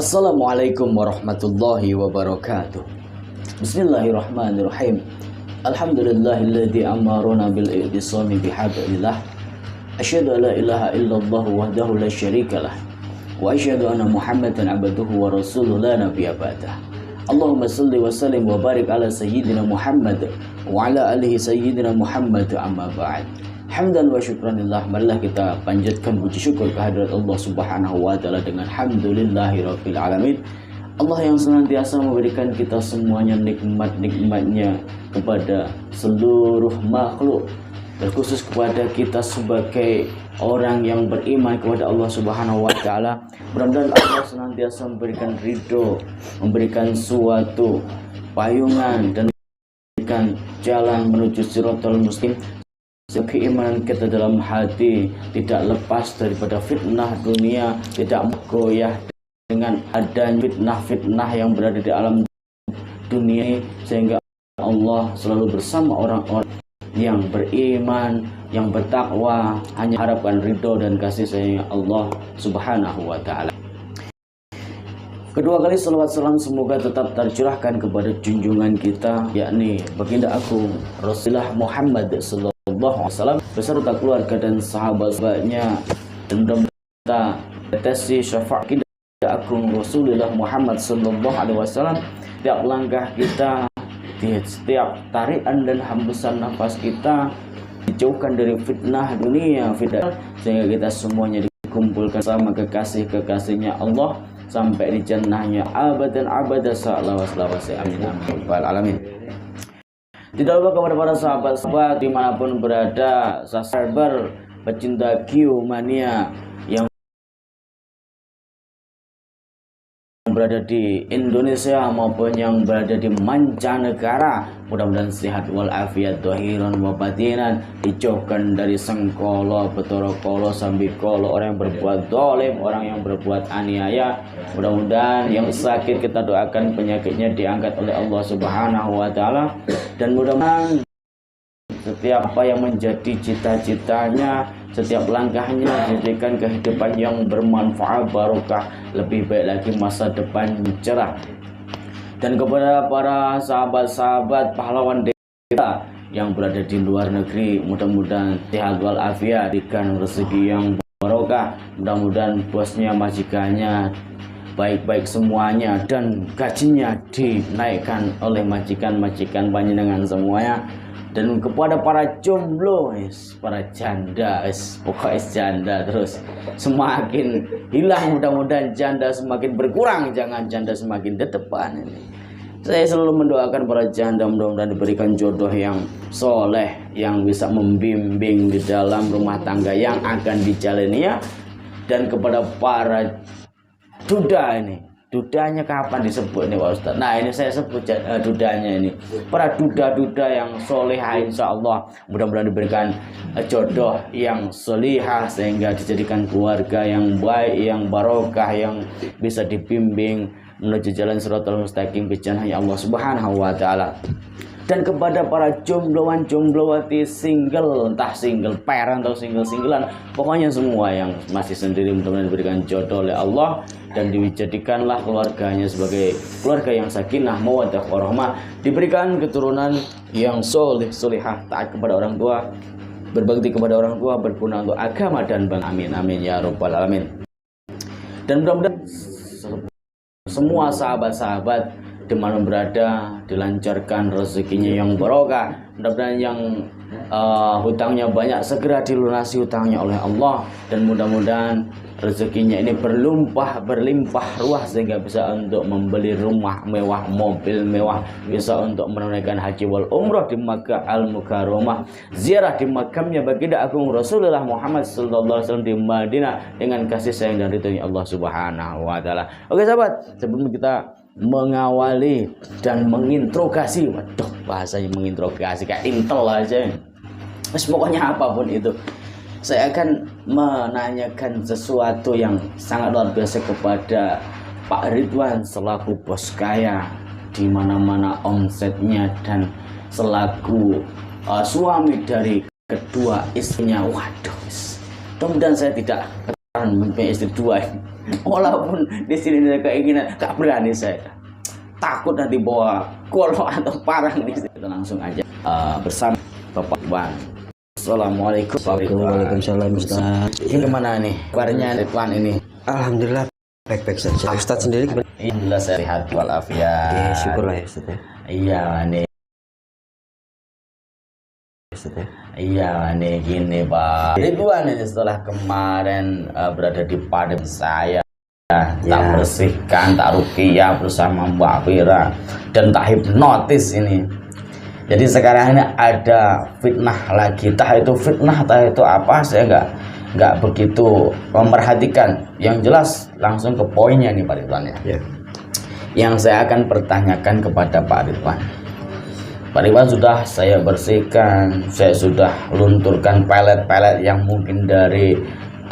Assalamualaikum warahmatullahi wabarakatuh. Bismillahirrahmanirrahim. Alhamdulillahilladzi amaruna bil i'tisami bihablillah. Asyhadu an la ilaha illallah wahdahu la syarikalah. Wa asyhadu anna Muhammadan abduhu wa rasuluhu la nabiyya ba'dah. Allahumma shalli wa sallim wa barik ala sayyidina Muhammad wa ala alihi sayyidina Muhammad amma ba'd. Hamdan wa syukranillah. Marilah kita panjatkan puji syukur kehadirat Allah Subhanahu wa taala dengan hamdulillahirabbil alamin. Allah yang senantiasa memberikan kita semuanya nikmat-nikmatnya kepada seluruh makhluk, terkhusus kepada kita sebagai orang yang beriman kepada Allah Subhanahu wa taala. Mudah-mudahan Allah senantiasa memberikan ridho, memberikan suatu payungan dan memberikan jalan menuju Shiratal Mustaqim. Keimanan kita dalam hati tidak lepas daripada fitnah dunia, tidak goyah dengan adanya fitnah-fitnah yang berada di alam dunia, sehingga Allah selalu bersama orang-orang yang beriman, yang bertakwa, hanya harapkan ridho dan kasih sayang Allah Subhanahu wa taala. Kedua kali salawat salam semoga tetap tercurahkan kepada junjungan kita, yakni baginda agung Rasulullah Muhammad sallallahu alaihi wasallam beserta keluarga dan sahabat-sahabatnya, dan mudah-mudahan tetesi syafaat baginda agung Rasulullah Muhammad sallallahu alaihi wasallam setiap langkah kita, di setiap tarikan dan hembusan nafas kita, dijauhkan dari fitnah dunia, fitnah, sehingga kita semuanya dikumpulkan sama kekasih-kekasihnya Allah sampai di jannahnya abadan abada salawat-salawat. Amin amin alamin. Tidak lupa kepada para sahabat-sahabat dimanapun berada, sahabat pecinta Q-mania yang berada di Indonesia maupun yang berada di mancanegara, mudah-mudahan sehat walafiat dohiran wa batinan, dijauhkan dari sengkolo, betorokolo, sambikolo, orang yang berbuat dolim, orang yang berbuat aniaya. Mudah-mudahan yang sakit kita doakan penyakitnya diangkat oleh Allah Subhanahu wa taala, dan mudah-mudahan setiap apa yang menjadi cita-citanya, setiap langkahnya dijadikan kehidupan yang bermanfaat, barokah, lebih baik lagi masa depan cerah. Dan kepada para sahabat-sahabat pahlawan kita yang berada di luar negeri, mudah-mudahan sehat walafiat, diberikan rezeki yang barokah, mudah-mudahan bosnya, majikannya baik-baik semuanya, dan gajinya dinaikkan oleh majikan-majikan panjenengan semuanya. Dan kepada para jomblo, para janda, pokoknya janda terus semakin hilang, mudah-mudahan janda semakin berkurang, jangan janda semakin di depan ini. Saya selalu mendoakan para janda mudah-mudahan diberikan jodoh yang soleh, yang bisa membimbing di dalam rumah tangga yang akan dijalaninya. Dan kepada para duda ini, dudanya kapan disebut nih Pak Ustaz? Nah ini saya sebut dudanya ini, para duda-duda yang solehah, insya Allah mudah-mudahan diberikan jodoh yang solihah, sehingga dijadikan keluarga yang baik, yang barokah, yang bisa dibimbing menuju jalan Shiratal Mustaqim ke jannahnya Allah Subhanahu wa taala. Dan kepada para jombloan jomblowati, single, entah single parent atau single-singlean, pokoknya semua yang masih sendiri, mudah-mudahan diberikan jodoh oleh Allah dan dijadikanlah keluarganya sebagai keluarga yang sakinah, mawaddah warahmah, diberikan keturunan yang soleh, solehah, taat kepada orang tua, berbakti kepada orang tua, berguna untuk agama dan bangsa. Amin amin ya rabbal alamin. Dan mudah-mudahan semua sahabat-sahabat dimana berada dilancarkan rezekinya yang barokah, mudah-mudahan yang hutangnya banyak segera dilunasi hutangnya oleh Allah, dan mudah-mudahan rezekinya ini berlimpah ruah sehingga bisa untuk membeli rumah mewah, mobil mewah, bisa untuk menunaikan haji wal umrah di Makkah al Mukarramah, ziarah di makamnya baginda agung Rasulullah Muhammad sallallahu alaihi wasallam di Madinah dengan kasih sayang dan ridhonya Allah Subhanahu wa taala. Oke sahabat, sebelum kita mengawali dan menginterogasi, waduh bahasanya menginterogasi kayak intel aja, pokoknya apapun itu, saya akan menanyakan sesuatu yang sangat luar biasa kepada Pak Ridwan selaku bos kaya di mana-mana omsetnya, dan selaku suami dari kedua istrinya. Waduh, mudah-mudahan saya tidak kelaparan, mempunyai istri 2. Walaupun di sini ada keinginan, gak berani saya. Takut nanti bawa golok atau parang di situ. Langsung aja bersama Bapak Ridwan. Assalamualaikum. Waalaikumsalam Ustaz. Ini gimana nih kabarnya Ridwan ini? Alhamdulillah baik-baik saja. Ustaz sendiri gimana? Alhamdulillah sehat walafiat. Ya, syukurlah ya Ustaz ya. Iya nih. Ustaz ya. Iya nih gini Pak Ridwan ini setelah kemarin berada di Padang saya tak bersihkan, tak ruqyah bersama Mbak Fira dan tak hipnotis ini. Jadi sekarang ini ada fitnah lagi, entah itu fitnah, entah itu apa, saya nggak begitu memperhatikan. Yang jelas langsung ke poinnya nih Pak Ridwan ya. Yang saya akan pertanyakan kepada Pak Ridwan. Pak Ridwan sudah saya bersihkan, saya sudah lunturkan pelet-pelet yang mungkin dari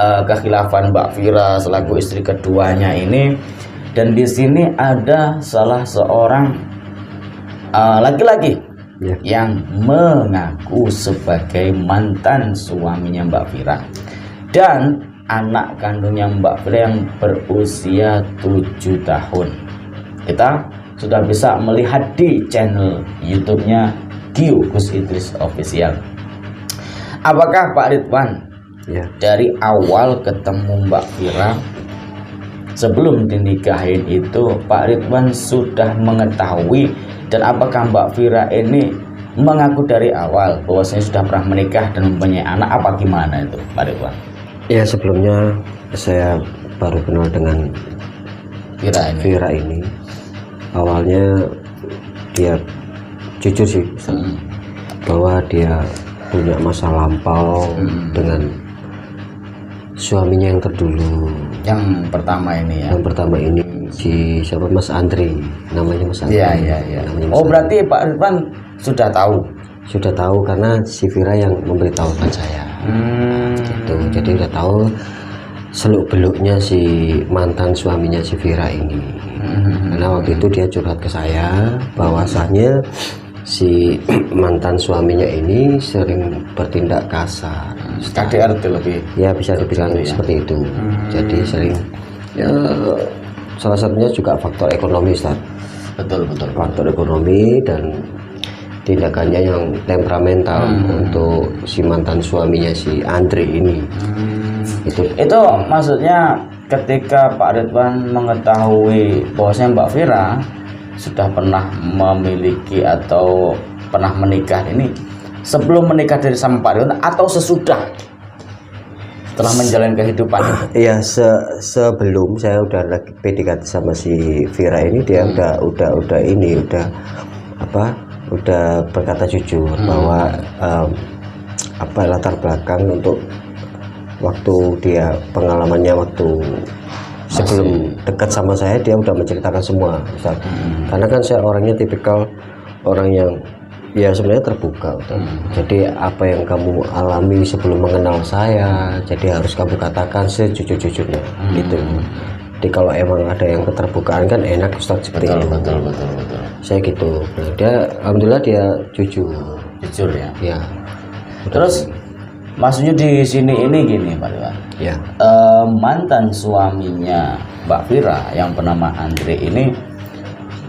kekhilafan Mbak Fira selaku istri keduanya ini. Dan di sini ada salah seorang laki-laki yang mengaku sebagai mantan suaminya Mbak Fira dan anak kandungnya Mbak Fira yang berusia 7 tahun. Kita sudah bisa melihat di channel YouTube-nya Gio Gus Idris Official. Apakah Pak Ridwan dari awal ketemu Mbak Fira sebelum dinikahin itu Pak Ridwan sudah mengetahui, dan apakah Mbak Fira ini mengaku dari awal bahwasanya sudah pernah menikah dan mempunyai anak, apa gimana itu Pak Ridwan? Ya, sebelumnya saya baru kenal dengan Fira ini. Awalnya dia jujur sih bahwa dia punya masa lampau dengan suaminya yang terdulu. Yang pertama ini ya. Yang pertama ini si siapa, Mas Andri, namanya Mas Andri. Iya. Oh, berarti Pak Ridwan sudah tahu. Sudah tahu karena si Fira yang memberitahukan saya. Gitu. Jadi udah tahu seluk-beluknya si mantan suaminya si Fira ini. Karena waktu itu dia curhat ke saya bahwasanya si mantan suaminya ini sering bertindak kasar. KDRT lebih. Ya, bisa dibilang seperti itu. Jadi sering, ya salah satunya juga faktor ekonomi, Ustaz. Betul. Faktor ekonomi dan tindakannya yang temperamental untuk si mantan suaminya si Andri ini. Itu maksudnya ketika Pak Ridwan mengetahui bahwasanya Mbak Fira sudah pernah memiliki atau pernah menikah ini, sebelum menikah dari sama Pak Ridwan atau sesudah setelah menjalani kehidupan? Iya, sebelum saya udah lagi PDKT sama si Fira ini, dia udah berkata jujur bahwa latar belakang untuk waktu dia pengalamannya waktu sebelum dekat sama saya, dia udah menceritakan semua, Ustaz. Karena kan saya orangnya tipikal orang yang ya sebenarnya terbuka, Ustaz. Jadi apa yang kamu alami sebelum mengenal saya, jadi harus kamu katakan sejujur-jujurnya gitu. Jadi kalau emang ada yang keterbukaan kan enak, Ustaz, seperti itu. Betul. Saya gitu. Nah, dia alhamdulillah dia jujur ya. Ya. Terus maksudnya di sini ini gini Pak Ridwan. Ya. Mantan suaminya Mbak Fira yang bernama Andre ini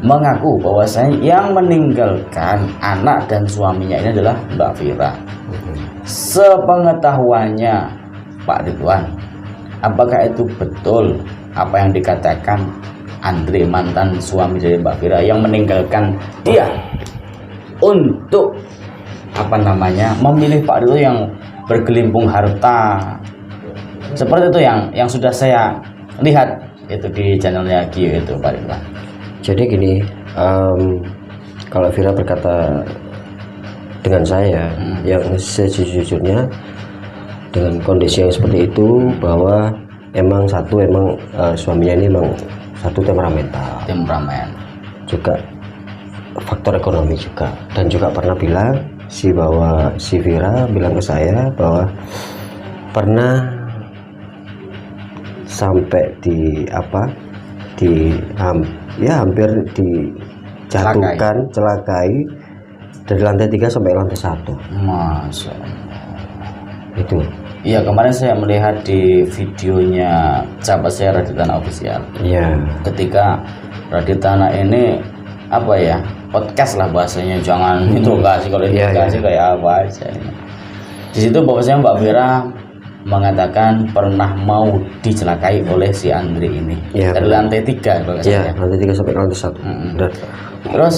mengaku bahwasanya yang meninggalkan anak dan suaminya ini adalah Mbak Fira. Sepengetahuannya Pak Ridwan, apakah itu betul apa yang dikatakan Andre, mantan suami dari Mbak Fira, yang meninggalkan dia untuk memilih Pak Ridwan yang bergelimpung harta seperti itu yang sudah saya lihat itu di channelnya Gio itu Pak Ridwan? Jadi gini, kalau Fira berkata dengan saya yang sejujurnya dengan kondisi yang seperti itu, bahwa emang suaminya ini emang satu temperamental, juga faktor ekonomi juga, dan juga pernah bilang bahwa si Fira bilang ke saya bahwa pernah sampai hampir dijatuhkan, celakai dari lantai 3 sampai lantai 1. Masya Allah. itu. Iya, kemarin saya melihat di videonya sahabat saya Raditana Official. Iya. Ketika Raditana ini apa ya, podcast lah bahasanya, jangan interogasi. Kalau interogasi kayak apa aja. Di situ bahwasanya Mbak Vira mengatakan pernah mau dicelakai oleh si Andre ini dari lantai 3 kalau nggak salah. Iya, lantai 3 sampai lantai 1. Terus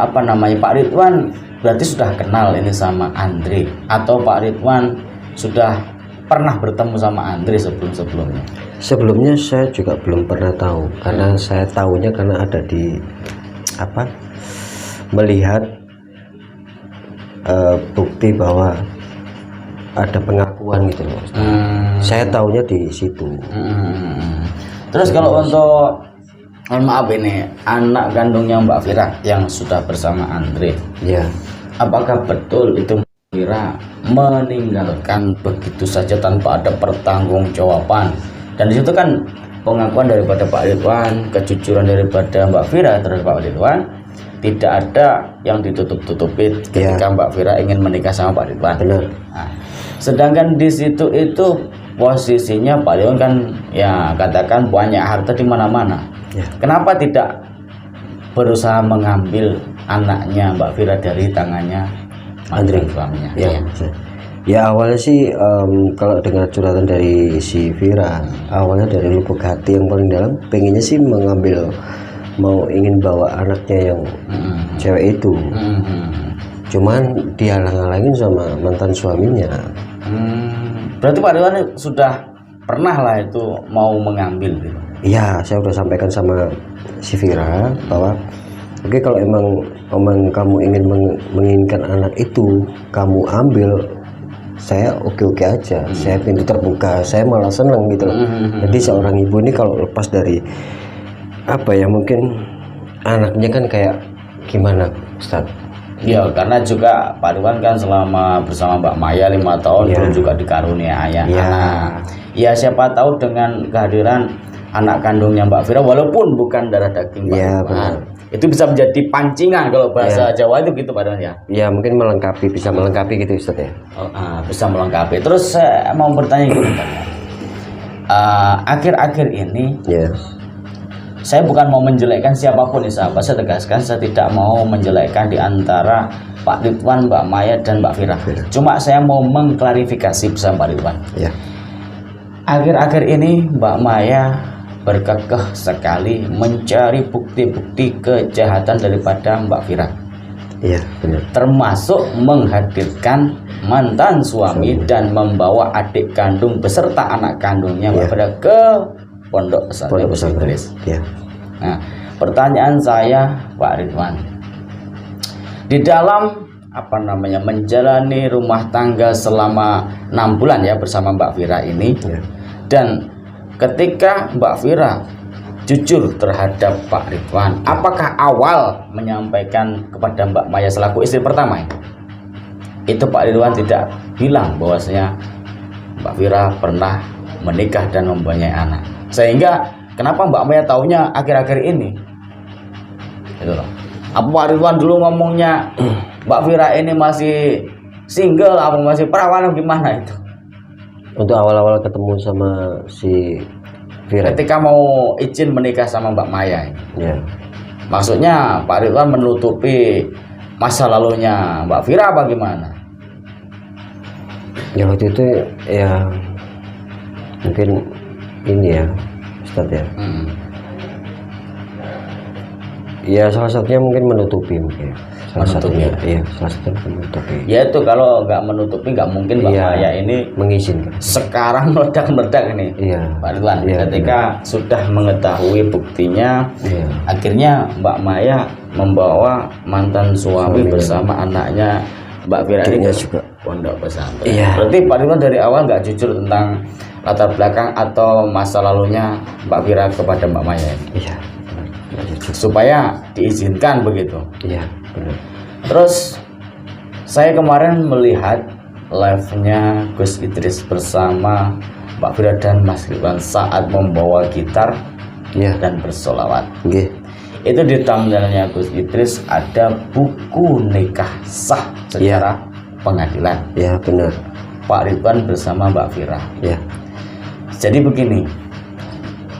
apa namanya, Pak Ridwan berarti sudah kenal ini sama Andre, atau Pak Ridwan sudah pernah bertemu sama Andre sebelumnya? Sebelumnya saya juga belum pernah tahu, karena saya tahunya karena ada di melihat bukti bahwa ada pengakuan gitu loh. Saya tahunya di situ. Terus kalau untuk, mohon maaf ini, anak kandungnya Mbak Vira yang sudah bersama Andre, ya, apakah betul itu Mbak Vira meninggalkan begitu saja tanpa ada pertanggungjawaban? Dan di situ kan pengakuan daripada Pak Ridwan, kejujuran daripada Mbak Vira terhadap Pak Ridwan, tidak ada yang ditutup-tutupi ketika Mbak Vira ingin menikah sama Pak Ridwan. Benar. Nah, sedangkan di situ itu posisinya Pak Ridwan kan ya katakan banyak harta di mana-mana. Kenapa tidak berusaha mengambil anaknya Mbak Vira dari tangannya Andre suaminya? Ya awalnya sih kalau dengar curhatan dari si Vira, awalnya dari lubuk hati yang paling dalam pengennya sih ingin bawa anaknya yang cewek itu. Cuman dihalang-halangin sama mantan suaminya. Berarti Pak Ridwan sudah pernah lah itu mau mengambil gitu. Iya, saya udah sampaikan sama si Vira bahwa oke, kalau emang kamu ingin menginginkan anak itu, kamu ambil, saya oke-oke aja. Saya pintu terbuka, saya malah seneng gitu loh. Jadi seorang ibu ini kalau lepas dari mungkin anaknya kan kayak gimana, Ustaz? Ya, karena juga Pak Ridwan kan selama bersama Mbak Maya 5 tahun belum juga dikarunia anak. Ya siapa tahu dengan kehadiran anak kandungnya Mbak Vira, walaupun bukan darah daging Mbak Ridwan, itu bisa menjadi pancingan kalau bahasa Jawa itu gitu Pak Ridwan ya. Ya mungkin bisa melengkapi gitu Ustaz ya. Bisa melengkapi. Terus saya mau bertanya gini Pak. Akhir-akhir ini saya bukan mau menjelekkan siapapun nih sahabat, saya tegaskan saya tidak mau menjelekkan di antara Pak Ridwan, Mbak Maya dan Mbak Vira. Cuma saya mau mengklarifikasi bersama Pak Ridwan. Akhir-akhir ini Mbak Maya berkekeh sekali mencari bukti-bukti kejahatan daripada Mbak Vira. Iya, benar. Termasuk menghadirkan mantan suami dan membawa adik kandung beserta anak kandungnya Mbak Vira ke Pondok Pesantren Idris. Nah, pertanyaan saya Pak Ridwan, di dalam menjalani rumah tangga selama 6 bulan ya bersama Mbak Vira ini, dan ketika Mbak Vira jujur terhadap Pak Ridwan, apakah awal menyampaikan kepada Mbak Maya selaku istri pertama itu Pak Ridwan tidak bilang bahwasanya Mbak Vira pernah menikah dan mempunyai anak, sehingga kenapa Mbak Maya taunya akhir-akhir ini itu loh? Apa Pak Ridwan dulu ngomongnya Mbak Vira ini masih single, apa masih perawan, gimana itu? Untuk awal-awal ketemu sama si Vira, ketika mau izin menikah sama Mbak Maya ini, maksudnya Pak Ridwan menutupi masa lalunya Mbak Vira apa gimana? Ya waktu itu ya mungkin ini ya Ustaz ya. Ya salah satunya mungkin menutupi mungkin. Salah satunya menutupi. Ya itu kalau nggak menutupi nggak mungkin Mbak Maya ini mengizinkan. Sekarang meledak-meledak ini. Pak Ridwan, ketika sudah mengetahui buktinya, akhirnya Mbak Maya membawa mantan suami bersama anaknya Mbak Vira ini juga Pondok Pesantren. Berarti Pak Ridwan dari awal nggak jujur tentang latar belakang atau masa lalunya Mbak Vira kepada Mbak Maya ini. Supaya diizinkan begitu. Benar. Terus saya kemarin melihat live-nya Gus Idris bersama Mbak Vira dan Mas Ridwan saat membawa gitar dan bersolawat. Itu di thumbnailnya Gus Idris ada buku nikah sah secara pengadilan. Ya, benar. Pak Ridwan bersama Mbak Vira. Ya. Jadi begini,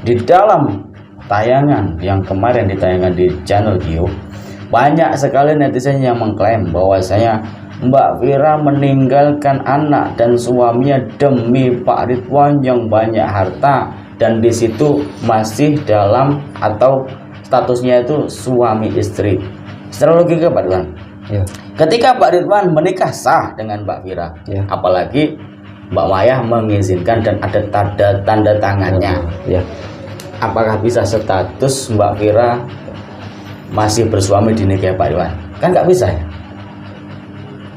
di dalam tayangan yang kemarin ditayangkan di channel Gio, banyak sekali netizen yang mengklaim bahwasanya Mbak Vira meninggalkan anak dan suaminya demi Pak Ridwan yang banyak harta, dan di situ masih dalam atau statusnya itu suami istri. Secara logika Pak Ridwan, Ya. ketika Pak Ridwan menikah sah dengan Mbak Vira, Ya. apalagi Mbak Maya mengizinkan dan ada tanda tangannya, Ya. apakah bisa status Mbak Vira masih bersuami di nikah Pak Ridwan? Kan nggak bisa ya,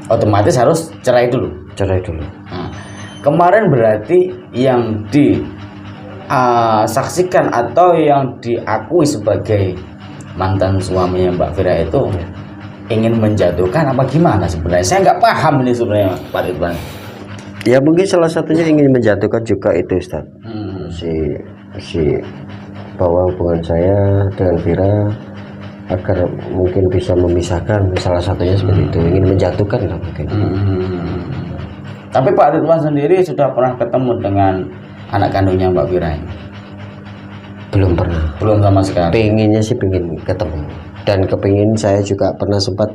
otomatis harus cerai dulu. Cerai dulu. Nah, kemarin berarti yang disaksikan atau yang diakui sebagai mantan suaminya Mbak Vira itu ingin menjatuhkan apa gimana sebenarnya? Saya nggak paham ini sebenarnya Pak Ridwan. Ya, mungkin salah satunya ingin menjatuhkan juga itu, Ustaz. Si bahwa hubungan saya dengan Vira agar mungkin bisa memisahkan, salah satunya seperti itu, ingin menjatuhkan lah mungkin. Tapi Pak Ridwan sendiri sudah pernah ketemu dengan anak kandungnya Mbak Vira ini? Belum pernah. Belum sama sekali. Pengennya sih pengen ketemu, dan kepingin saya juga pernah sempat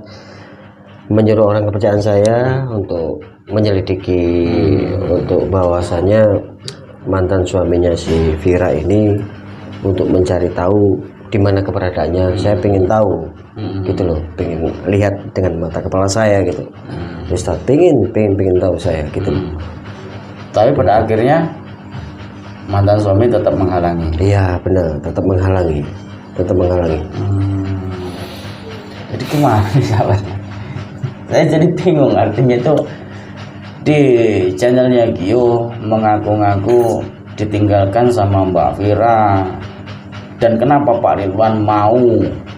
menyuruh orang kepercayaan saya untuk menyelidiki untuk bahwasannya mantan suaminya si Vira ini, untuk mencari tahu di mana keberadaannya. Saya pengen tahu gitu loh, pengen lihat dengan mata kepala saya gitu. Ustaz, pengen tahu saya gitu. Tapi pada akhirnya mantan suami tetap menghalangi. Iya, benar, tetap menghalangi. Jadi gimana nih sahabatnya? Saya jadi bingung, artinya itu di channelnya Gio mengaku-ngaku ditinggalkan sama Mbak Vira, dan kenapa Pak Ridwan mau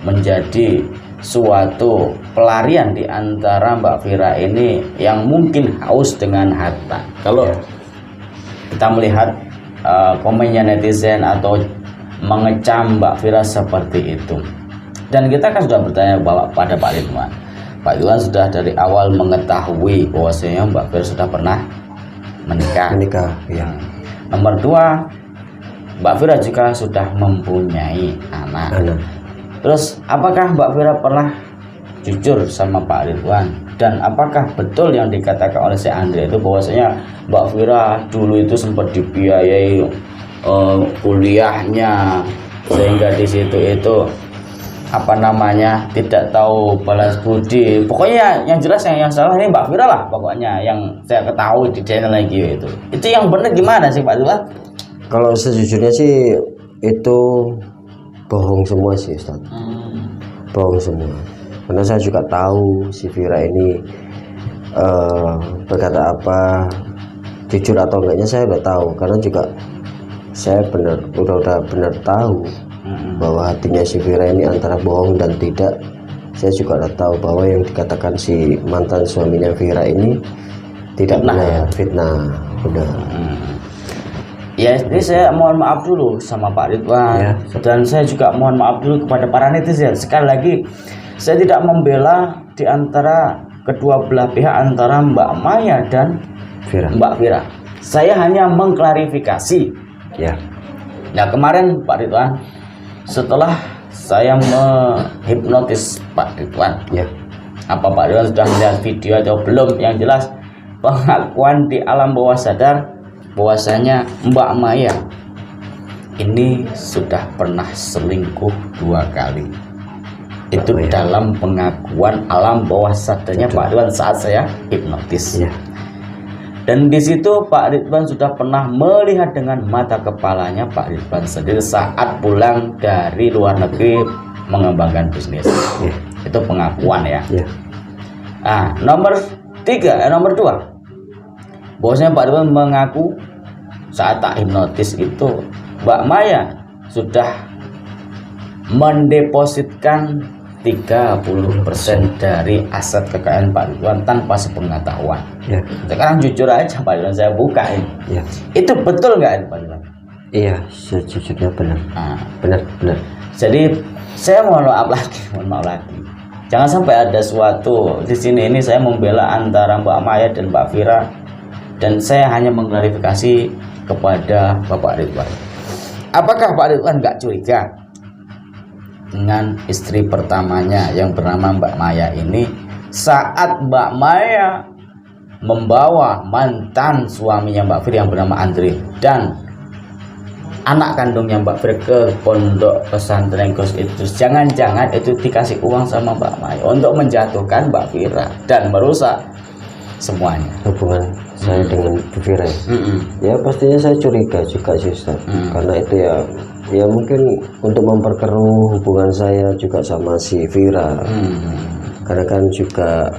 menjadi suatu pelarian di antara Mbak Vira ini yang mungkin haus dengan harta. Kalau kita melihat komennya netizen atau mengecam Mbak Vira seperti itu, dan kita kan sudah bertanya pada Pak Ridwan. Pak Ridwan sudah dari awal mengetahui bahwasanya Mbak Vira sudah pernah menikah. Ya. Nomor 2, Mbak Vira juga sudah mempunyai anak. Terus apakah Mbak Vira pernah jujur sama Pak Ridwan? Dan apakah betul yang dikatakan oleh si Andre itu bahwasanya Mbak Vira dulu itu sempat dibiayai kuliahnya, sehingga di situ itu tidak tahu balas budi. Pokoknya yang jelas yang salah ini Mbak Vira lah, pokoknya yang saya ketahui di channel lagi itu yang benar gimana sih Pak Ridwan? Kalau sejujurnya sih itu bohong semua sih, Ustaz. Bohong semua. Karena saya juga tahu si Vira ini berkata apa, jujur atau enggaknya saya udah tahu. Karena juga saya udah benar tahu bahwa hatinya si Vira ini antara bohong dan tidak. Saya juga udah tahu bahwa yang dikatakan si mantan suaminya Vira ini tidak benar, fitnah. Udah. Ya, ini saya mohon maaf dulu sama Pak Ridwan, ya. Dan saya juga mohon maaf dulu kepada para netizen. Sekali lagi, saya tidak membela di antara kedua belah pihak, antara Mbak Maya dan Mbak Vira. Saya hanya mengklarifikasi. Ya. Nah, kemarin Pak Ridwan, setelah saya menghipnotis Pak Ridwan, ya. Apa Pak Ridwan sudah melihat video atau belum? Yang jelas pengakuan di alam bawah sadar bahwasanya Mbak Maya ini sudah pernah selingkuh 2 kali. Itu dalam pengakuan alam bawah sadarnya Pak Ridwan saat saya hipnotis. Ya. Dan di situ Pak Ridwan sudah pernah melihat dengan mata kepalanya Pak Ridwan sendiri saat pulang dari luar negeri mengembangkan bisnis. Ya. Itu pengakuan ya. Ya. Nah, nomor 2, bahwasanya Pak Ridwan mengaku saat tak hipnotis itu Mbak Maya sudah mendepositkan 30% dari aset kekayaan Pak Ridwan tanpa sepengetahuan. Ya. Sekarang jujur aja Pak Ridwan, saya buka ini. Ya. Itu betul nggak Pak Ridwan? Iya, sejujurnya benar. Nah, benar. jadi saya mohon maaf lagi. Jangan sampai ada suatu di sini ini saya membela antara Mbak Maya dan Mbak Vira, dan saya hanya mengklarifikasi kepada Bapak Ridwan. Apakah Pak Ridwan nggak curiga dengan istri pertamanya yang bernama Mbak Maya ini saat Mbak Maya membawa mantan suaminya Mbak Vira yang bernama Andre dan anak kandungnya Mbak Fir ke pondok pesantren Gus itu? Jangan-jangan itu dikasih uang sama Mbak Maya untuk menjatuhkan Mbak Fira dan merusak semuanya hubungan saya dengan Bu Fira. Ya pastinya saya curiga juga sih Ustaz. Karena itu ya mungkin untuk memperkeruh hubungan saya juga sama si Fira. Karena kan juga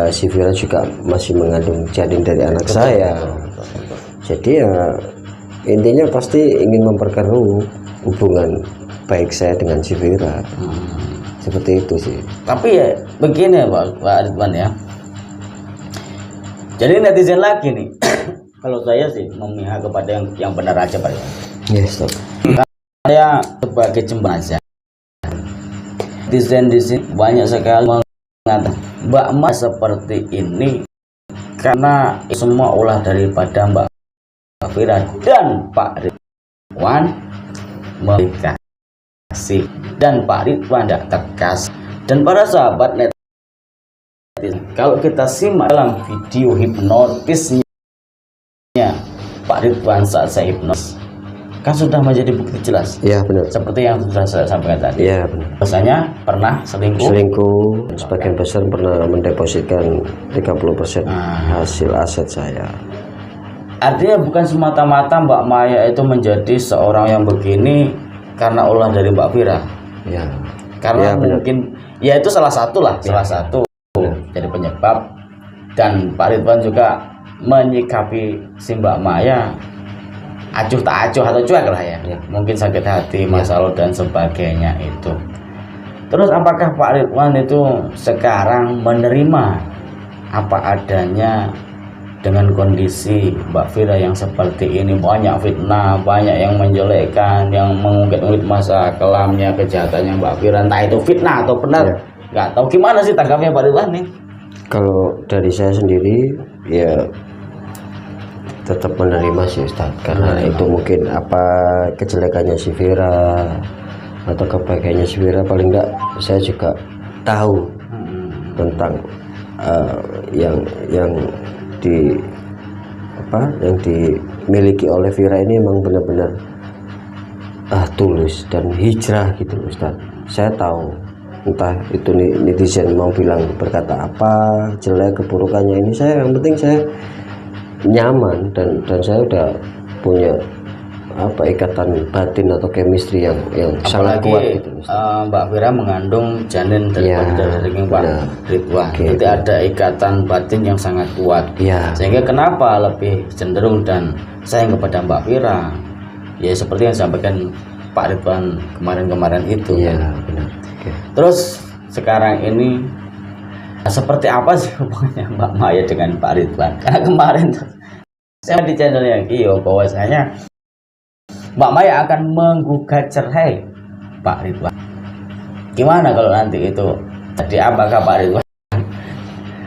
si Fira juga masih mengandung janin dari anak saya. Jadi ya intinya pasti ingin memperkeruh hubungan baik saya dengan si Fira. Seperti itu sih. Tapi ya begini Pak Ridwan ya, jadi netizen lagi nih kalau saya sih memihak kepada yang benar aja Pak Ridwan. Yes, Saya sebagai cembaja, netizen di sini banyak sekali mengatakan Mbak Ma seperti ini karena semua ulah daripada Mbak Fira dan Pak Ridwan kasih, dan Pak Ridwan tidak tegas. Dan para sahabat netizen, kalau kita simak dalam video hipnotisnya Pak Ridwan saat saya hipnotis, kan sudah menjadi bukti jelas. Iya benar. Seperti yang sudah saya sampaikan tadi. Iya benar. Bahwasanya pernah selingkuh. Sebagian besar pernah mendepositkan 30% hasil aset saya. Artinya bukan semata-mata Mbak Maya itu menjadi seorang yang begini karena ulah dari Mbak Fira. Ya. Karena ya, mungkin ya itu salah satu lah, salah satu jadi penyebab. Dan Pak Ridwan juga menyikapi si Mbak Maya acuh tak acuh atau cuek lah ya. Mungkin sakit hati, masalah dan sebagainya itu. Terus apakah Pak Ridwan itu sekarang menerima apa adanya dengan kondisi Mbak Fira yang seperti ini? Banyak fitnah, banyak yang menjelekkan, yang mengungkit-ungkit masa kelamnya, kejahatannya Mbak Fira, entah itu fitnah atau benar, nggak tahu. Gimana sih tanggapnya Pak Ridwan nih? Kalau dari saya sendiri ya tetap menerima sih Ustaz, karena itu mungkin apa kejelekannya si Fira atau kebaikannya si Fira, paling enggak saya juga tahu tentang yang dimiliki oleh Fira ini emang benar-benar tulus dan hijrah gitu Ustaz. Saya tahu, entah itu netizen mau bilang berkata apa jelek keburukannya ini, saya yang penting saya nyaman dan saya udah punya ikatan batin atau chemistry yang sangat kuat gitu. Mbak Fira mengandung janin dari daging Pak Ridwan. Nanti ada ikatan batin yang sangat kuat. Sehingga kenapa lebih cenderung dan sayang kepada Mbak Fira? Ya seperti yang disampaikan Pak Ridwan kemarin-kemarin itu. Benar. Terus sekarang ini seperti apa sih hubungannya Mbak Maya dengan Pak Ridwan? Karena kemarin saya di channelnya Kio bahwasanya Mbak Maya akan menggugat cerai Pak Ridwan. Gimana kalau nanti itu jadi apakah Pak Ridwan?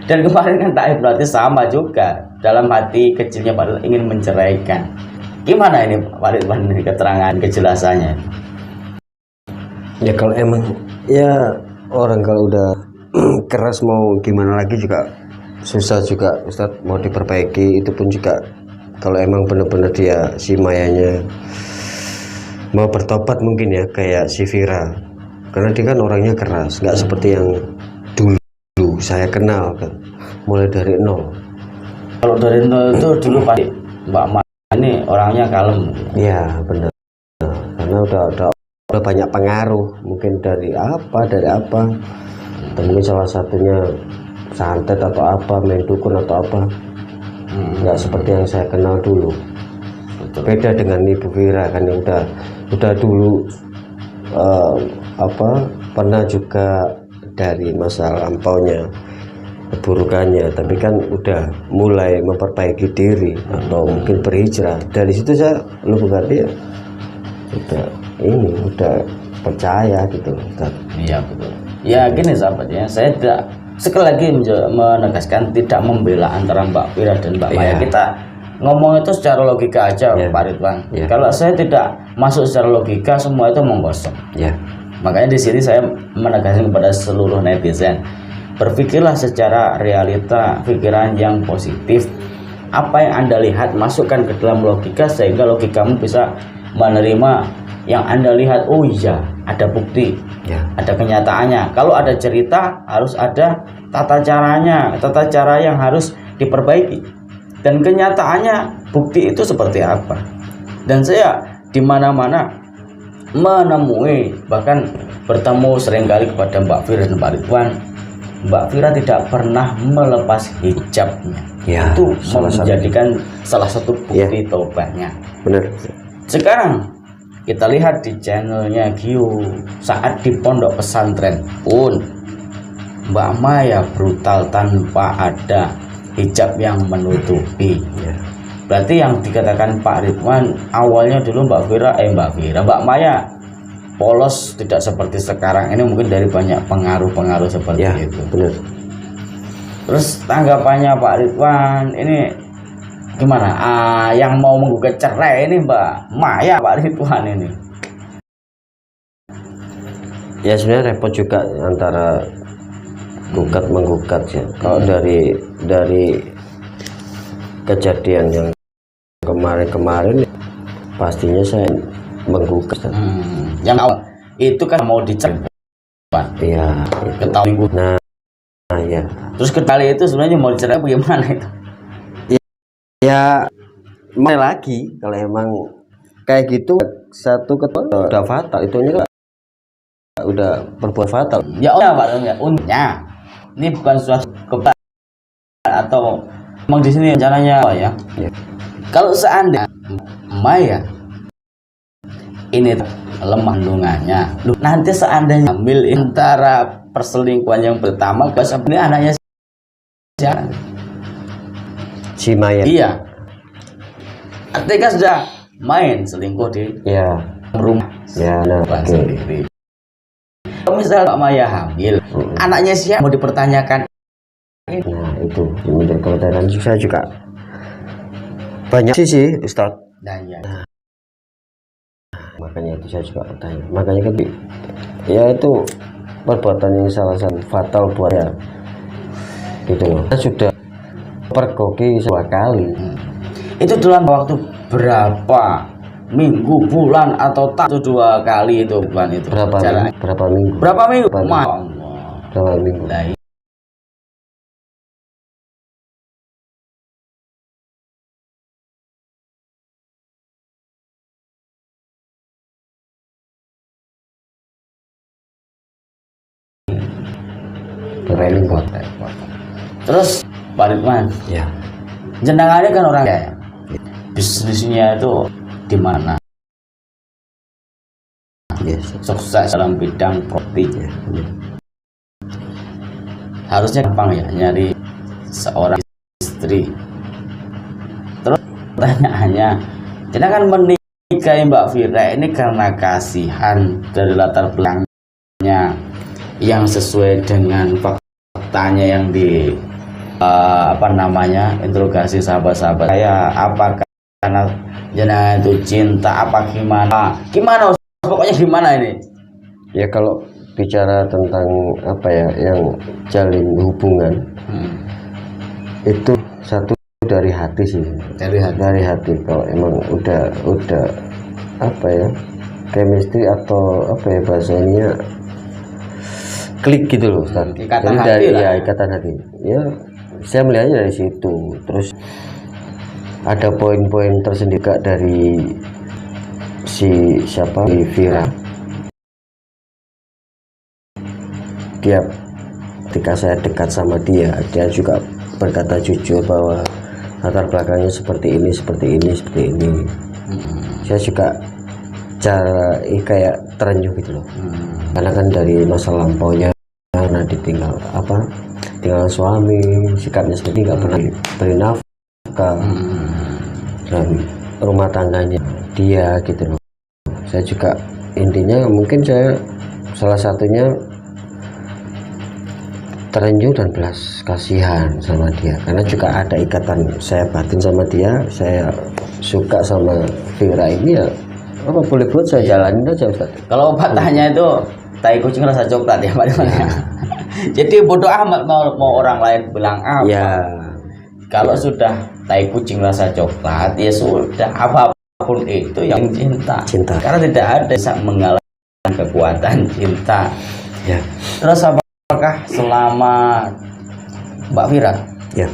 Dan kemarin kan tak berarti sama juga dalam hati kecilnya Pak Ridwan ingin menceraikan. Gimana ini Pak Ridwan ini keterangan kejelasannya? Ya kalau emang ya orang kalau udah keras mau gimana lagi juga susah juga Ustadz, mau diperbaiki itu pun juga kalau emang benar-benar dia si Mayanya mau bertobat mungkin ya kayak si Fira, karena dia kan orangnya keras, nggak seperti yang dulu saya kenal kan, mulai dari nol. Kalau dari nol itu dulu pasti Mbak Maya ini orangnya kalem. Iya benar, karena udah banyak pengaruh mungkin dari apa atau mungkin salah satunya santet atau apa, main dukun atau apa, nggak seperti yang saya kenal dulu. Beda dengan Ibu Fira kan yang udah dulu pernah juga dari masa lampaunya keburukannya, tapi kan udah mulai memperbaiki diri atau mungkin berhijrah. Dari situ saya berarti ya udah percaya gitu. Iya betul. Ya gini sahabat ya, saya tidak, sekali lagi menegaskan, tidak membela antara Mbak Vira dan Mbak Maya. Kita ngomong itu secara logika aja, Pak Ridwan. Kalau saya tidak masuk secara logika, semua itu omong kosong. Makanya di sini saya menegaskan kepada seluruh netizen, berpikirlah secara realita, pikiran yang positif. Apa yang Anda lihat masukkan ke dalam logika, sehingga logikamu bisa menerima yang Anda lihat. Oh iya, ada bukti, ada kenyataannya. Kalau ada cerita, harus ada tata caranya, tata cara yang harus diperbaiki. Dan kenyataannya, bukti itu seperti apa. Dan saya di mana-mana menemui, bahkan bertemu seringkali kepada Mbak Vira dan Pak Ridwan, Mbak Vira tidak pernah melepas hijabnya. Itu menjadikan salah satu bukti taubatnya. Benar. Sekarang kita lihat di channelnya Gio, saat di pondok pesantren pun Mbak Maya brutal tanpa ada hijab yang menutupi. Berarti yang dikatakan Pak Ridwan awalnya dulu Mbak Maya polos, tidak seperti sekarang ini, mungkin dari banyak pengaruh-pengaruh seperti itu. Benar. Terus tanggapannya Pak Ridwan ini gimana? Yang mau menggugat cerai ini Mbak Maya, Pak Ridwan ini. Ya sebenarnya repot juga antara gugat menggugat ya. Kalau dari kejadian yang kemarin pastinya saya menggugat. Yang awal itu kan mau dicerai. Iya. Ketahui minggu. Nah ya. Terus kali itu sebenarnya mau dicerai bagaimana itu? Ya mau lagi kalau emang kayak gitu, satu ketua udah fatal, itu udah berbuat fatal. Ya Pak, ya untungnya ini bukan suatu kebetulan atau memang di sini rencananya ya. Kalau seandainya Maya ini lemah kandungannya, nanti seandainya hamil antara perselingkuhan yang pertama, sebenarnya anaknya siapa? Si Maya. Iya. Ketika sudah main selingkuh di rumah sendiri. Kalau misalnya Mbak Maya hamil, anaknya siapa mau dipertanyakan? Nah itu menjadi pertanyaan saya juga banyak sih Ustadz. Nah, makanya itu saya juga bertanya. Makanya kan ya itu perbuatan yang salah satu fatal buat ya gitu loh. Kita sudah pergoki 2 kali. Itu dalam waktu berapa minggu, bulan, atau tak? Itu 2 kali itu bukan itu. Berapa minggu? Berapa minggu? Berapa minggu? Repot. Terus Pak Ridwan, ya jenengannya kan orang kaya, bisnisnya itu di mana? Sukses dalam bidang properti. Harusnya gampang ya nyari seorang istri. Terus pertanyaannya, jenengan menikahi Mbak Vira ini karena kasihan dari latar belakangnya yang sesuai dengan faktanya yang di interogasi sahabat-sahabat saya, apakah karena jenengan itu cinta, apa gimana pokoknya gimana ini ya? Kalau bicara tentang apa ya yang jalin hubungan, itu satu dari hati sih, dari hati. Kalau emang udah apa ya, chemistry atau apa ya bahasanya, klik gitu loh Ustaz. Ikatan hati dari ya, ikatan hati ya, saya melihatnya dari situ. Terus ada poin-poin tersendiri dari si Vira. Dia ketika saya dekat sama dia juga berkata jujur bahwa latar belakangnya seperti ini. Saya juga kayak terenyuh gitu loh. Karena kan dari masa lampaunya, karena ditinggal tinggal suami, sikapnya seperti nggak pernah beri nafkah dan rumah tangganya dia gitu loh. Saya juga intinya mungkin saya salah satunya terenyuh dan belas kasihan sama dia, karena juga ada ikatan saya batin sama dia. Saya suka sama Vira ini, ya apa boleh buat saya jalanin aja Ustaz. Kalau patahnya itu tai kucing rasa coklat ya Pak Ridwan ya. Jadi bodoh amat mau orang lain bilang apa. Ya, Kalau sudah tai kucing rasa coklat, ya sudah, apapun itu yang cinta. Karena tidak ada bisa mengalahkan kekuatan cinta. ya, Terus apakah selama Mbak Vira ya.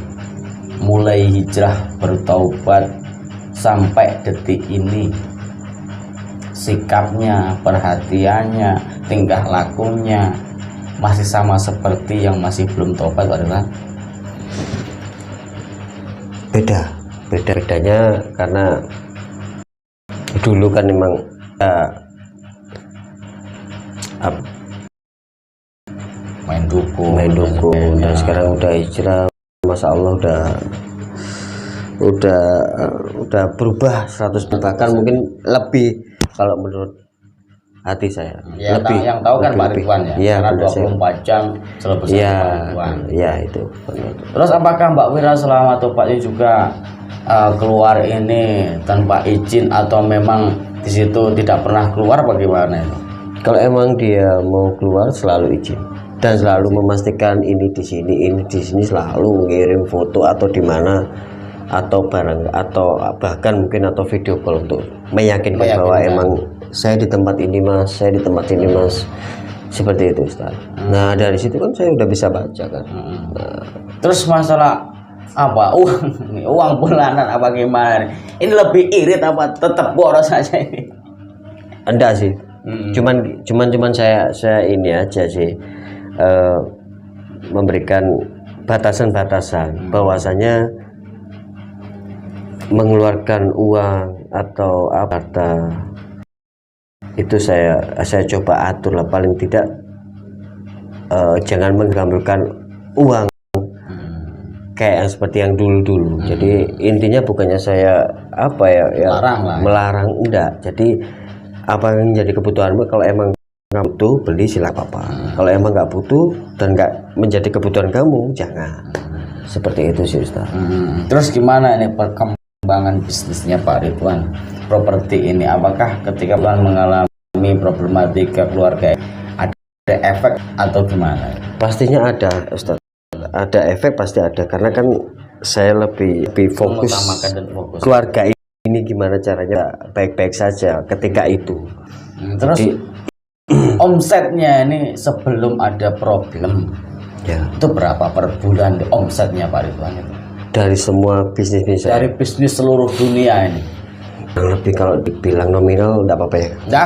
mulai hijrah bertaubat sampai detik ini, sikapnya, perhatiannya, tingkah lakunya masih sama seperti yang masih belum taubat Pak Ridwan? Bedanya karena dulu kan memang main dukun dan sekarang udah hijrah, Masya Allah udah berubah 100%, bahkan mungkin lebih kalau menurut hati saya. Ya, lebih yang tahu kan Pak Ridwan ya, ya, karena 24 jam selalu bersama ya, Pak Ridwan. ya itu. Terus apakah Mbak Vira selama tobatnya juga keluar ini tanpa izin, atau memang di situ tidak pernah keluar, bagaimana itu? Kalau emang dia mau keluar selalu izin dan selalu memastikan ini di sini, selalu mengirim foto atau di mana atau barang atau bahkan mungkin atau video call untuk meyakinkan bahwa emang saya di tempat ini Mas, saya di tempat ini Mas, seperti itu Ustaz. Nah dari situ kan saya udah bisa baca kan. Nah, terus masalah apa uang bulanan apa gimana? Ini lebih irit apa tetap boros saja ini? enggak sih. Cuman saya ini aja sih, memberikan batasan-batasan bahwasanya mengeluarkan uang atau harta itu saya coba atur lah, paling tidak jangan menggambulkan uang kayak yang seperti yang dulu. Jadi intinya bukannya saya melarang, enggak. Jadi apa yang jadi kebutuhanmu, kalau emang nggak butuh beli silakan apa. Kalau emang nggak butuh dan nggak menjadi kebutuhan kamu, jangan. Seperti itu sih Ustaz. Terus gimana ini perkembangan bisnisnya Pak Ridwan properti ini? Apakah ketika Ridwan mengalami problematika keluarga ada efek atau gimana? Pastinya ada Ustaz. Ada efek, pasti ada, karena kan saya lebih fokus keluarga ini gimana caranya baik-baik saja ketika itu. Terus omsetnya ini sebelum ada problem ya, itu berapa per bulan omsetnya Pak Ridwan itu? Dari semua bisnis dari bisnis seluruh dunia ini lebih, kalau dibilang nominal enggak apa-apa ya? Enggak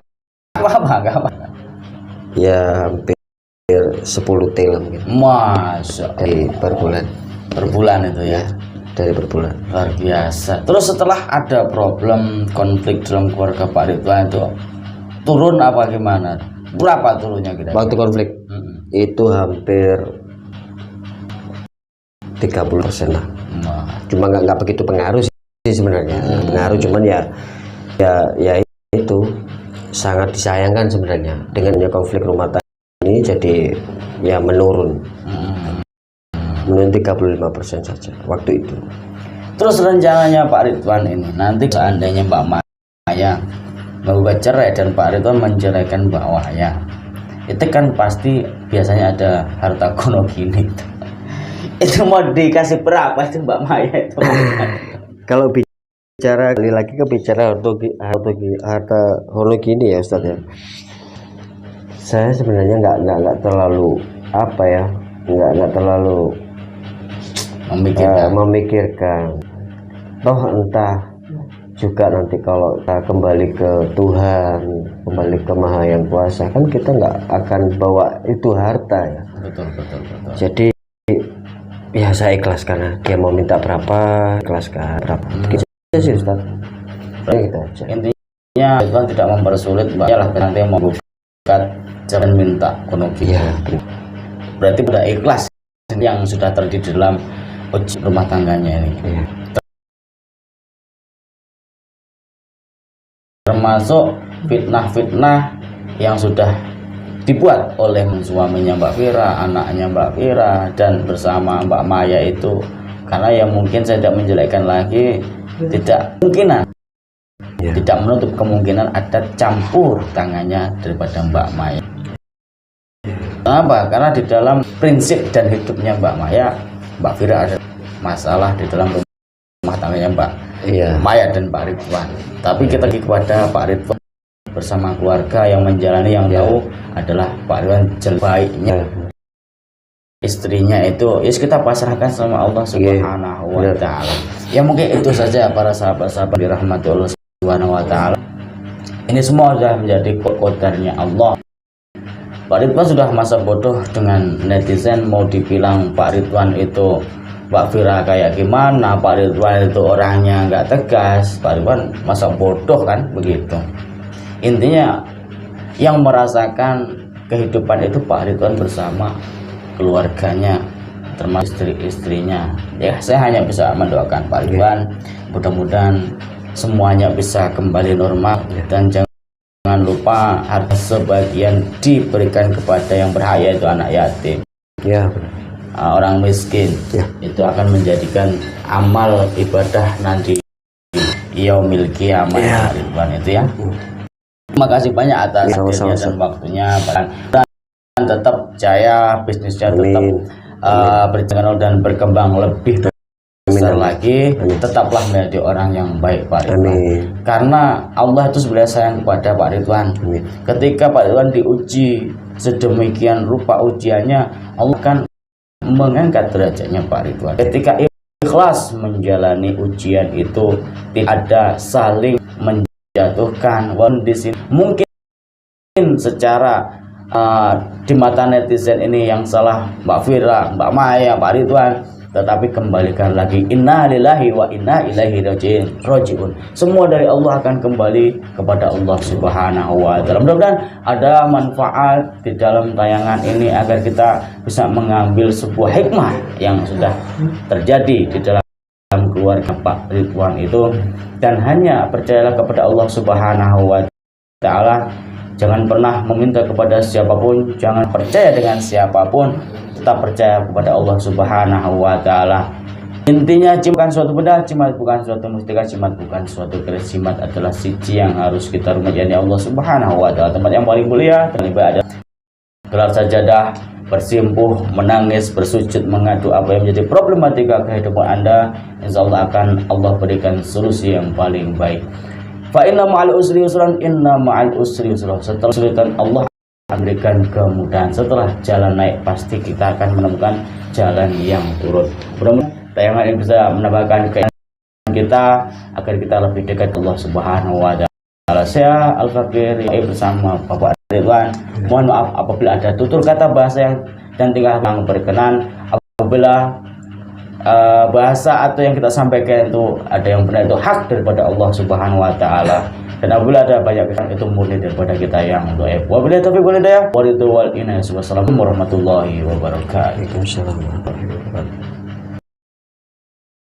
apa-apa. Ya hampir 10 T lah mungkin. Masya Allah. Dari per bulan itu ya? Dari per bulan. Luar biasa. Terus setelah ada problem konflik dalam keluarga Pak Ridwan itu turun apa gimana? Berapa turunnya kira-kira? Waktu konflik itu hampir 30% lah. Cuma nggak begitu pengaruh sih sebenarnya. Pengaruh, cuman ya itu sangat disayangkan sebenarnya dengan konflik rumah tangga ini, jadi ya menurun 35% saja waktu itu. Terus rencananya Pak Ridwan ini nanti seandainya Mbak Maya menggugat cerai dan Pak Ridwan menceraikan Mbak Maya, itu kan pasti biasanya ada harta gono gini. Itu mau dikasih berapa itu Mbak Maya itu? Kalau bicara lagi ke bicara harta gono gini ya Ustaz ya, saya sebenarnya nggak terlalu nggak terlalu memikirkan. Toh entah juga nanti kalau kita kembali ke Tuhan, kembali ke Maha Yang Kuasa, kan kita nggak akan bawa itu harta ya. Betul. Jadi ya saya ikhlas, karena dia mau minta berapa, ikhlaskan berapa. Gitu sih Ustaz. Gitu aja. Intinya Tuhan tidak mempersulit, Mbak. Ya lah nanti mau bukat jangan minta konopi. Ya. Berarti udah ikhlas yang sudah terjadi dalam rumah tangganya ini. Ya. Termasuk fitnah-fitnah yang sudah dibuat oleh suaminya Mbak Vira, anaknya Mbak Vira, dan bersama Mbak Maya itu, karena yang mungkin saya tidak menjelekkan lagi, tidak kemungkinan, tidak menutup kemungkinan ada campur tangannya daripada Mbak Maya. Kenapa? Karena di dalam prinsip dan hidupnya Mbak Maya, Mbak Vira ada masalah di dalam rumah tangganya Mbak Maya dan Pak Ridwan. Tapi kita lagi kepada Pak Ridwan bersama keluarga yang menjalani, yang tahu adalah Pak Ridwan baiknya istrinya itu, kita pasrahkan sama Allah Subhanahu wa Ta'ala. Ya mungkin itu saja para sahabat-sahabat dirahmati Allah Subhanahu wa Ta'ala. Ini semua sudah menjadi qadarnya Allah. Pak Ridwan sudah masa bodoh dengan netizen, mau dibilang Pak Ridwan itu Mbak Vira kayak gimana, Pak Ridwan itu orangnya nggak tegas, Pak Ridwan masa bodoh kan begitu. Intinya yang merasakan kehidupan itu Pak Ridwan bersama keluarganya, termasuk istri-istrinya. Ya saya hanya bisa mendoakan Pak Ridwan, mudah-mudahan semuanya bisa kembali normal, dan jangan lupa harta sebagian diberikan kepada yang berhak, yaitu anak yatim, orang miskin. Itu akan menjadikan amal ibadah nanti yaumil qiyamah. Ridwan itu ya. Terima kasih banyak atas hadirnya dan waktunya, dan tetap jaya, bisnisnya tetap berjalan dan berkembang lebih besar lagi. Tetaplah menjadi orang yang baik Pak Ridwan. Karena Allah itu sebenarnya sayang kepada Pak Ridwan. Ketika Pak Ridwan diuji sedemikian rupa ujiannya, Allah kan mengangkat derajatnya Pak Ridwan. Ketika ikhlas menjalani ujian itu, tidak ada saling menjatuhkan. Di sini mungkin secara di mata netizen ini yang salah Mbak Vira, Mbak Maya, Pak Ridwan, tetapi kembalikan lagi, inna lillahi wa inna ilaihi rajiun. Semua dari Allah akan kembali kepada Allah Subhanahu wa Ta'ala. Mudah-mudahan ada manfaat di dalam tayangan ini agar kita bisa mengambil sebuah hikmah yang sudah terjadi di dalam keluarga Pak Ridwan itu, dan hanya percayalah kepada Allah Subhanahu wa Ta'ala. Jangan pernah meminta kepada siapapun, jangan percaya dengan siapapun, tetap percaya kepada Allah Subhanahu wa Ta'ala. Intinya, bukan suatu benda, jimat bukan suatu mustika, jimat bukan suatu keris, jimat adalah siji yang harus kita rumah, yakni Allah Subhanahu wa Ta'ala. Tempat yang paling mulia, paling baik ada gelar sajadah, bersimpuh, menangis, bersujud, mengadu apa yang menjadi problematika kehidupan Anda. Insya Allah akan Allah berikan solusi yang paling baik. Fa inna ma'al usri yusran, inna ma'al usri yusra. Setelah kesulitan Allah akan berikan kemudahan. Setelah jalan naik pasti kita akan menemukan jalan yang turun. Mudah-mudahan tayangan ini bisa menambahkan keinginan kita agar kita lebih dekat Allah Subhanahu wa Ta'ala. Saya Al-Fakir bersama Bapak Ridwan. Mohon maaf apabila ada tutur kata bahasa yang dan tingkah yang berkenan, apabila bahasa atau yang kita sampaikan itu ada yang benar, itu hak daripada Allah Subhanahu wa Ta'ala, dan apabila ada banyak kesalahan itu murni daripada kita yang dhaif. Wabillahi taufiq wal hidayah. Wassalamualaikum warahmatullahi wabarakatuh.